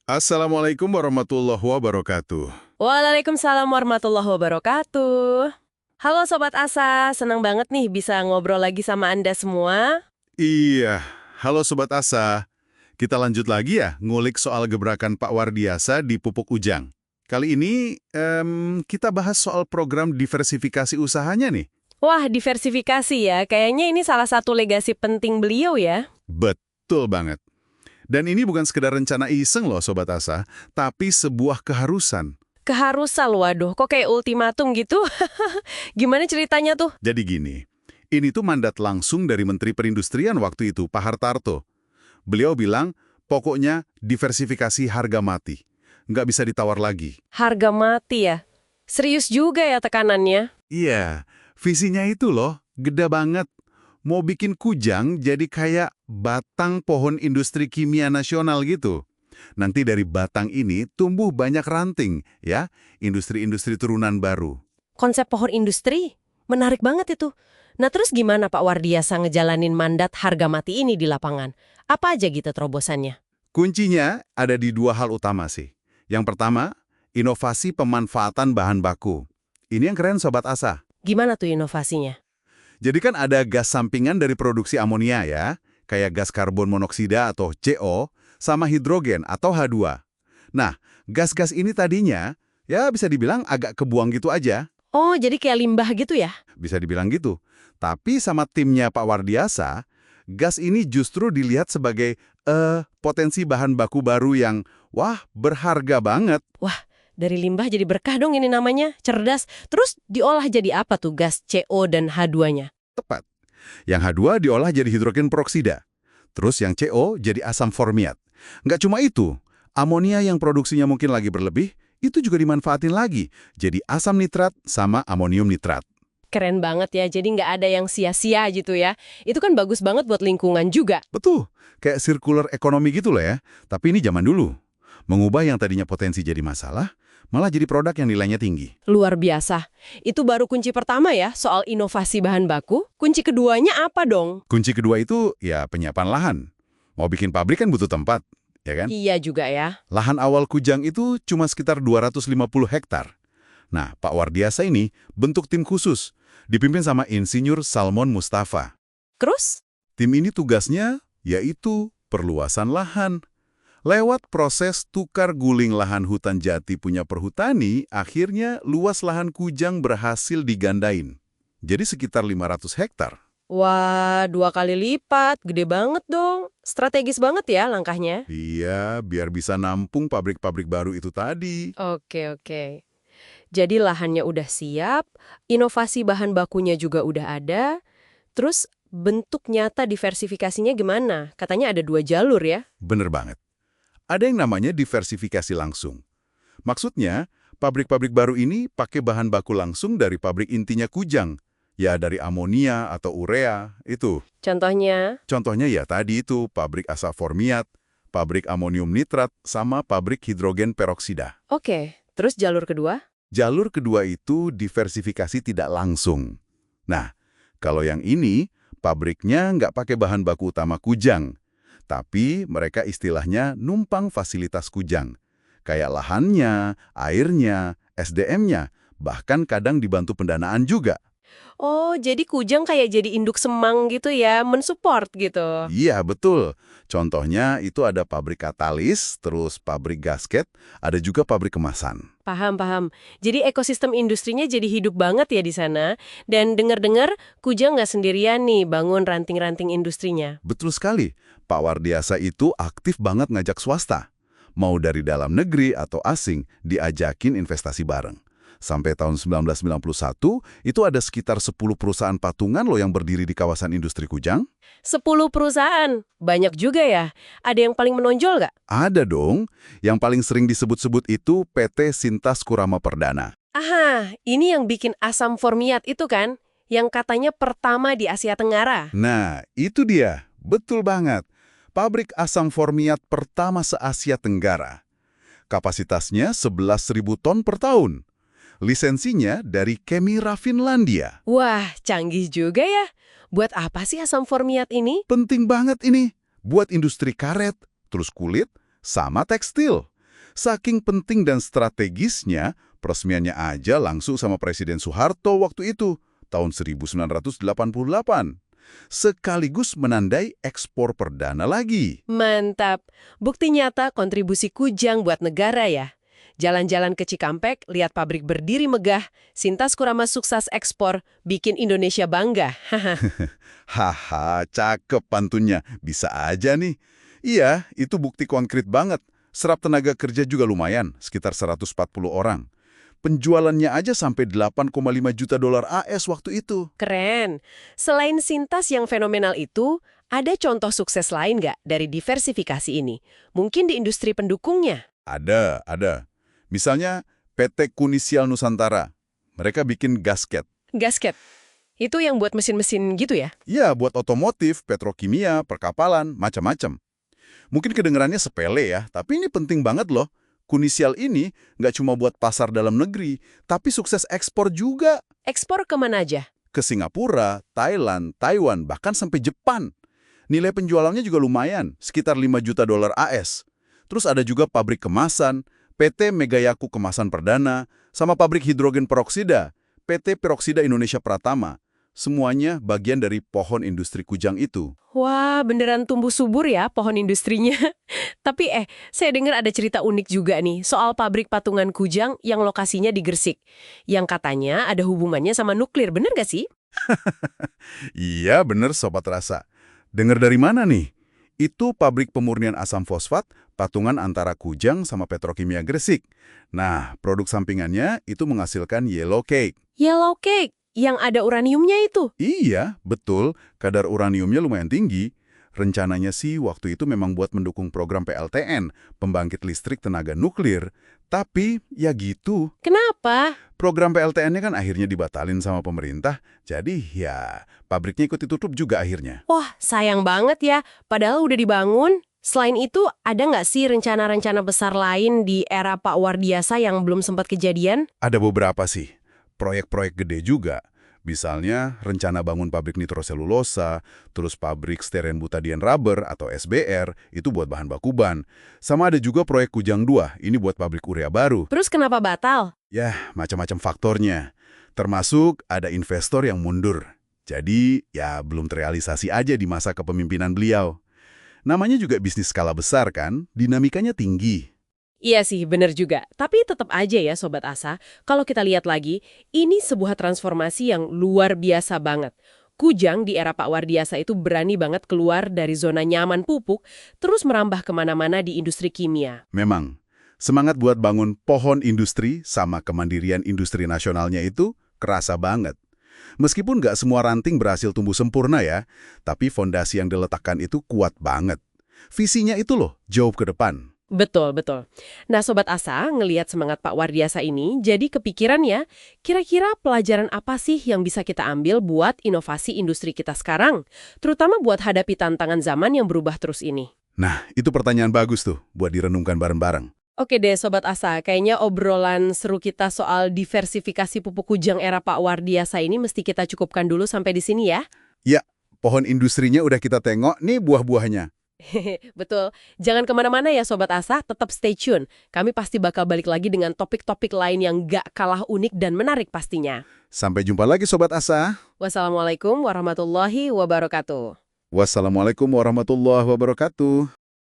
Assalamualaikum warahmatullahi wabarakatuh. Waalaikumsalam warahmatullahi wabarakatuh. Halo Sobat Asa, senang banget nih bisa ngobrol lagi sama Anda semua. Iya, halo Sobat Asa. Kita lanjut lagi ya ngulik soal gebrakan Pak Wardiasa di Pupuk Ujang. Kali ini kita bahas soal program diversifikasi usahanya nih. Wah, diversifikasi ya, kayaknya ini salah satu legasi penting beliau ya. Betul banget. Dan ini bukan sekedar rencana iseng loh Sobat Asa, tapi sebuah keharusan. Keharusan, waduh, kok kayak ultimatum gitu? Gimana ceritanya tuh? Jadi gini, ini tuh mandat langsung dari Menteri Perindustrian waktu itu, Pak Hartarto. Beliau bilang, pokoknya diversifikasi harga mati. Nggak bisa ditawar lagi. Harga mati ya? Serius juga ya tekanannya? Iya, visinya itu loh, gede banget. Mau bikin Kujang jadi kayak batang pohon industri kimia nasional gitu. Nanti dari batang ini tumbuh banyak ranting, ya, industri-industri turunan baru. Konsep pohon industri? Menarik banget itu. Nah terus gimana Pak Wardiasa ngejalanin mandat harga mati ini di lapangan? Apa aja gitu terobosannya? Kuncinya ada di dua hal utama sih. Yang pertama, inovasi pemanfaatan bahan baku. Ini yang keren Sobat Asa. Gimana tuh inovasinya? Jadi kan ada gas sampingan dari produksi amonia ya, kayak gas karbon monoksida atau CO, sama hidrogen atau H2. Nah, gas-gas ini tadinya, ya bisa dibilang agak kebuang gitu aja, Oh, jadi kayak limbah gitu ya? bisa dibilang gitu. Tapi sama timnya Pak Wardiasa, gas ini justru dilihat sebagai, potensi bahan baku baru yang, wah, berharga banget. Wah, dari limbah jadi berkah dong ini namanya. Cerdas. Terus diolah jadi apa tuh gas CO dan H2-nya? Tepat. Yang H2 diolah jadi hidrogen peroksida. Terus yang CO jadi asam formiat. Nggak cuma itu, amonia yang produksinya mungkin lagi berlebih, itu juga dimanfaatin lagi. Jadi asam nitrat sama amonium nitrat. Keren banget ya, jadi nggak ada yang sia-sia gitu ya. Itu kan bagus banget buat lingkungan juga. Betul, kayak circular ekonomi gitu loh ya. Tapi ini zaman dulu. Mengubah yang tadinya potensi jadi masalah, malah jadi produk yang nilainya tinggi. Luar biasa. Itu baru kunci pertama ya, soal inovasi bahan baku. Kunci keduanya apa dong? Kunci kedua itu ya penyiapan lahan. Mau bikin pabrik kan butuh tempat, ya kan? Iya juga ya. Lahan awal Kujang itu cuma sekitar 250 hektar. Nah, Pak Wardiasa ini bentuk tim khusus, dipimpin sama Insinyur Salmon Mustafa. Terus? Tim ini tugasnya yaitu perluasan lahan. Lewat proses tukar guling lahan hutan jati punya perhutani, akhirnya luas lahan Kujang berhasil digandain. Jadi sekitar 500 hektar. Wah, 2 kali lipat. Gede banget dong. Strategis banget ya langkahnya. Iya, biar bisa nampung pabrik-pabrik baru itu tadi. Oke, oke. Jadi lahannya udah siap, inovasi bahan bakunya juga udah ada, terus bentuk nyata diversifikasinya gimana? Katanya ada 2 jalur ya? Bener banget. Ada yang namanya diversifikasi langsung. Maksudnya, pabrik-pabrik baru ini pakai bahan baku langsung dari pabrik intinya Kujang. Ya, dari amonia atau urea, itu. Contohnya, Contohnya ya tadi itu, pabrik asam formiat, pabrik amonium nitrat, sama pabrik hidrogen peroksida. oke. Terus jalur kedua? Jalur kedua itu diversifikasi tidak langsung. Nah, kalau yang ini, pabriknya nggak pakai bahan baku utama Kujang. Tapi mereka istilahnya numpang fasilitas Kujang. Kayak lahannya, airnya, SDM-nya, bahkan kadang dibantu pendanaan juga. Oh, jadi Kujang kayak jadi induk semang gitu ya, mensupport gitu. Iya, betul. Contohnya itu ada pabrik katalis, terus pabrik gasket, ada juga pabrik kemasan. Paham, paham. Jadi ekosistem industrinya jadi hidup banget ya di sana. Dan dengar-dengar Kujang nggak sendirian nih bangun ranting-ranting industrinya. Betul sekali, Pak Wardiasa itu aktif banget ngajak swasta. Mau dari dalam negeri atau asing, diajakin investasi bareng. Sampai tahun 1991, itu ada sekitar 10 perusahaan patungan loh yang berdiri di kawasan industri Kujang. 10 perusahaan. Banyak juga ya. Ada yang paling menonjol nggak? Ada dong. Yang paling sering disebut-sebut itu PT Sintas Kurama Perdana. Aha, ini yang bikin asam formiat itu kan? Yang katanya pertama di Asia Tenggara. Nah, itu dia. Betul banget. Pabrik asam formiat pertama se-Asia Tenggara. Kapasitasnya 11.000 ton per tahun. Lisensinya dari Kemira Finlandia. Wah, canggih juga ya. Buat apa sih asam formiat ini? Penting banget ini. Buat industri karet, terus kulit, sama tekstil. Saking penting dan strategisnya, peresmiannya aja langsung sama Presiden Soeharto waktu itu, tahun 1988. Sekaligus menandai ekspor perdana lagi. Mantap. Bukti nyata kontribusi Kujang buat negara ya. Jalan-jalan ke Cikampek, lihat pabrik berdiri megah, Sintas Kurama sukses ekspor, bikin Indonesia bangga. Haha, cakep pantunnya. Bisa aja nih. Iya, itu bukti konkret banget. Serap tenaga kerja juga lumayan, sekitar 140 orang. Penjualannya aja sampai 8,5 juta dolar AS waktu itu. Keren. Selain Sintas yang fenomenal itu, ada contoh sukses lain nggak dari diversifikasi ini? Mungkin di industri pendukungnya? Ada. Misalnya PT Kunisial Nusantara. Mereka bikin gasket. Gasket. Itu yang buat mesin-mesin gitu ya? Ya, buat otomotif, petrokimia, perkapalan, macam-macam. Mungkin kedengarannya sepele ya, tapi ini penting banget loh. Kunisial ini nggak cuma buat pasar dalam negeri, tapi sukses ekspor juga. Ekspor kemana aja? Ke Singapura, Thailand, Taiwan, bahkan sampai Jepang. Nilai penjualannya juga lumayan, sekitar 5 juta dolar AS. Terus ada juga pabrik kemasan, PT Megayaku Kemasan Perdana, sama pabrik hidrogen peroksida, PT Peroksida Indonesia Pratama. Semuanya bagian dari pohon industri Kujang itu. Wah, beneran tumbuh subur ya pohon industrinya. Tapi saya dengar ada cerita unik juga nih soal pabrik patungan Kujang yang lokasinya di Gresik. Yang katanya ada hubungannya sama nuklir, bener gak sih? Iya bener Sobat Rasa. Dengar dari mana nih? Itu pabrik pemurnian asam fosfat, patungan antara Kujang sama Petrokimia Gresik. Nah, produk sampingannya itu menghasilkan yellow cake. Yellow cake, yang ada uraniumnya itu. Iya, betul. Kadar uraniumnya lumayan tinggi. Rencananya sih waktu itu memang buat mendukung program PLTN, pembangkit listrik tenaga nuklir. Tapi, ya gitu. Kenapa? Program PLTN-nya kan akhirnya dibatalin sama pemerintah, jadi ya pabriknya ikut ditutup juga akhirnya. Wah, sayang banget ya. Padahal udah dibangun. Selain itu, ada nggak sih rencana-rencana besar lain di era Pak Wardiasa yang belum sempat kejadian? Ada beberapa sih. Proyek-proyek gede juga. Misalnya, rencana bangun pabrik nitroselulosa, terus pabrik steren butadiene rubber atau SBR, itu buat bahan baku ban. Sama ada juga proyek Kujang 2, ini buat pabrik urea baru. Terus kenapa batal? Ya, macam-macam faktornya. Termasuk ada investor yang mundur. Jadi, ya belum terrealisasi aja di masa kepemimpinan beliau. Namanya juga bisnis skala besar kan, dinamikanya tinggi. Iya sih, bener juga. Tapi tetap aja ya Sobat Asa, kalau kita lihat lagi, ini sebuah transformasi yang luar biasa banget. Kujang di era Pak Wardiasa itu berani banget keluar dari zona nyaman pupuk, terus merambah kemana-mana di industri kimia. Memang, semangat buat bangun pohon industri sama kemandirian industri nasionalnya itu kerasa banget. Meskipun nggak semua ranting berhasil tumbuh sempurna ya, tapi fondasi yang diletakkan itu kuat banget. Visinya itu loh, jauh ke depan. Betul, betul. Nah, Sobat Asa, ngelihat semangat Pak Wardiasa ini, jadi kepikiran ya, kira-kira pelajaran apa sih yang bisa kita ambil buat inovasi industri kita sekarang? Terutama buat hadapi tantangan zaman yang berubah terus ini. Nah, itu pertanyaan bagus tuh, buat direnungkan bareng-bareng. Oke deh Sobat Asa, kayaknya obrolan seru kita soal diversifikasi pupuk Kujang era Pak Wardiasa ini mesti kita cukupkan dulu sampai di sini ya. Ya, pohon industrinya udah kita tengok, nih buah-buahnya. Betul. Jangan kemana-mana ya Sobat Asa, tetap stay tune. Kami pasti bakal balik lagi dengan topik-topik lain yang gak kalah unik dan menarik pastinya. Sampai jumpa lagi Sobat Asa. Wassalamualaikum warahmatullahi wabarakatuh. Wassalamualaikum warahmatullahi wabarakatuh.